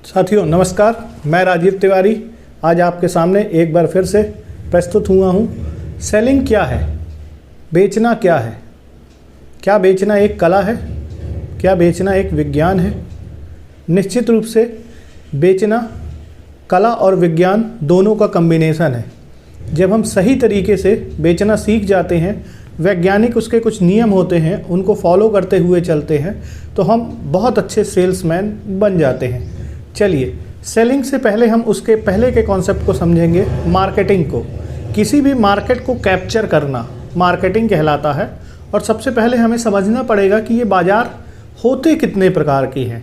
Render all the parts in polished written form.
साथियों नमस्कार, मैं राजीव तिवारी आज आपके सामने एक बार फिर से प्रस्तुत हुआ हूँ। सेलिंग क्या है, बेचना क्या है, क्या बेचना एक कला है, क्या बेचना एक विज्ञान है? निश्चित रूप से बेचना कला और विज्ञान दोनों का कॉम्बिनेशन है। जब हम सही तरीके से बेचना सीख जाते हैं, वैज्ञानिक उसके कुछ नियम होते हैं, उनको फॉलो करते हुए चलते हैं, तो हम बहुत अच्छे सेल्समैन बन जाते हैं। चलिए, सेलिंग से पहले हम उसके पहले के कॉन्सेप्ट को समझेंगे। मार्केटिंग को, किसी भी मार्केट को कैप्चर करना मार्केटिंग कहलाता है। और सबसे पहले हमें समझना पड़ेगा कि ये बाज़ार होते कितने प्रकार के हैं।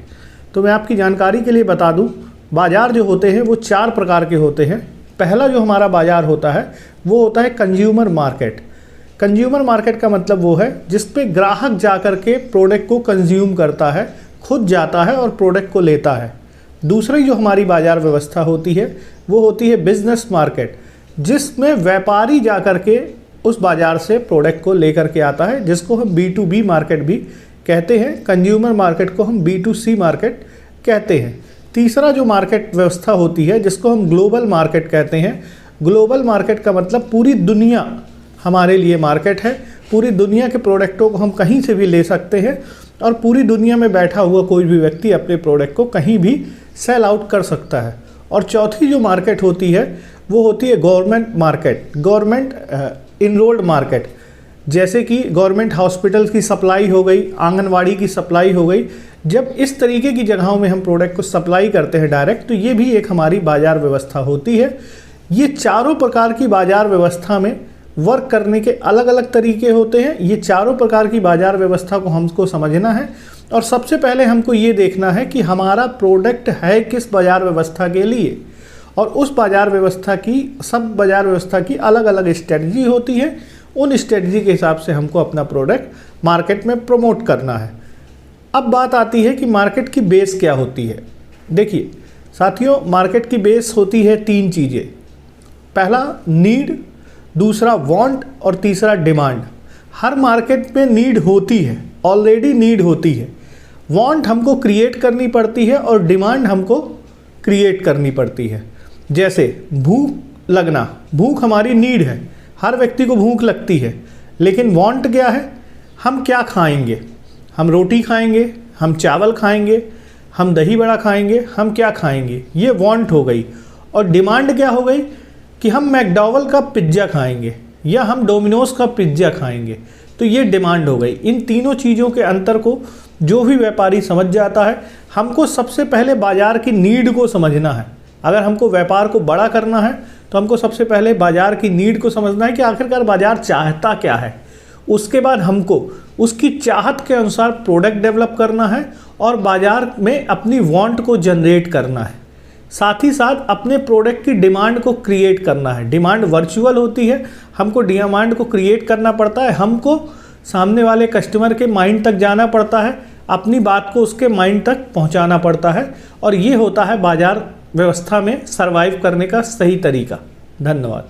तो मैं आपकी जानकारी के लिए बता दूं, बाज़ार जो होते हैं वो 4 प्रकार के होते हैं। पहला जो हमारा बाज़ार होता है वो होता है कंज्यूमर मार्केट। कंज्यूमर मार्केट का मतलब वो है जिस पे ग्राहक जाकर के प्रोडक्ट को कंज्यूम करता है, खुद जाता है और प्रोडक्ट को लेता है। दूसरी जो हमारी बाज़ार व्यवस्था होती है वो होती है बिजनेस मार्केट, जिसमें व्यापारी जाकर के उस बाज़ार से प्रोडक्ट को लेकर के आता है, जिसको हम B2B मार्केट भी कहते हैं। कंज्यूमर मार्केट को हम B2C मार्केट कहते हैं। तीसरा जो मार्केट व्यवस्था होती है जिसको हम ग्लोबल मार्केट कहते हैं। ग्लोबल मार्केट का मतलब पूरी दुनिया हमारे लिए मार्केट है। पूरी दुनिया के प्रोडक्टों को हम कहीं से भी ले सकते हैं और पूरी दुनिया में बैठा हुआ कोई भी व्यक्ति अपने प्रोडक्ट को कहीं भी सेल आउट कर सकता है। और चौथी जो मार्केट होती है वो होती है government market, government enrolled market. जैसे कि गवर्नमेंट हॉस्पिटल की सप्लाई हो गई, आंगनवाड़ी की सप्लाई हो गई। जब इस तरीके की जगहों में हम प्रोडक्ट को सप्लाई करते हैं डायरेक्ट, तो ये भी एक हमारी बाज़ार व्यवस्था होती है। ये चारों प्रकार की बाज़ार व्यवस्था में वर्क करने के अलग अलग तरीके होते हैं। ये चारों प्रकार की बाज़ार व्यवस्था को हमको समझना है और सबसे पहले हमको ये देखना है कि हमारा प्रोडक्ट है किस बाज़ार व्यवस्था के लिए। और उस बाज़ार व्यवस्था की, सब बाज़ार व्यवस्था की अलग अलग स्ट्रेटजी होती है। उन स्ट्रेटजी के हिसाब से हमको अपना प्रोडक्ट मार्केट में प्रमोट करना है। अब बात आती है कि मार्केट की बेस क्या होती है। देखिए साथियों, मार्केट की बेस होती है 3 चीज़ें। पहला नीड, दूसरा वांट और तीसरा डिमांड। हर मार्केट में नीड होती है, ऑलरेडी नीड होती है। वांट हमको क्रिएट करनी पड़ती है और डिमांड हमको क्रिएट करनी पड़ती है। जैसे भूख लगना, भूख हमारी नीड है, हर व्यक्ति को भूख लगती है। लेकिन वांट क्या है, हम क्या खाएंगे? हम रोटी खाएंगे, हम चावल खाएंगे, हम दही बड़ा खाएंगे, हम क्या खाएंगे? ये वांट हो गई। और डिमांड क्या हो गई कि हम मैकडॉवेल का पिज्ज़ा खाएंगे या हम डोमिनोज का पिज्ज़ा खाएंगे। तो ये डिमांड हो गई। इन तीनों चीज़ों के अंतर को जो भी व्यापारी समझ जाता है, हमको सबसे पहले बाज़ार की नीड को समझना है। अगर हमको व्यापार को बड़ा करना है तो हमको सबसे पहले बाज़ार की नीड को समझना है कि आखिरकार बाज़ार चाहता क्या है। उसके बाद हमको उसकी चाहत के अनुसार प्रोडक्ट डेवलप करना है और बाज़ार में अपनी वांट को जनरेट करना है। साथ ही साथ अपने प्रोडक्ट की डिमांड को क्रिएट करना है। डिमांड वर्चुअल होती है, हमको डिमांड को क्रिएट करना पड़ता है। हमको सामने वाले कस्टमर के माइंड तक जाना पड़ता है, अपनी बात को उसके माइंड तक पहुंचाना पड़ता है। और ये होता है बाज़ार व्यवस्था में सर्वाइव करने का सही तरीका। धन्यवाद।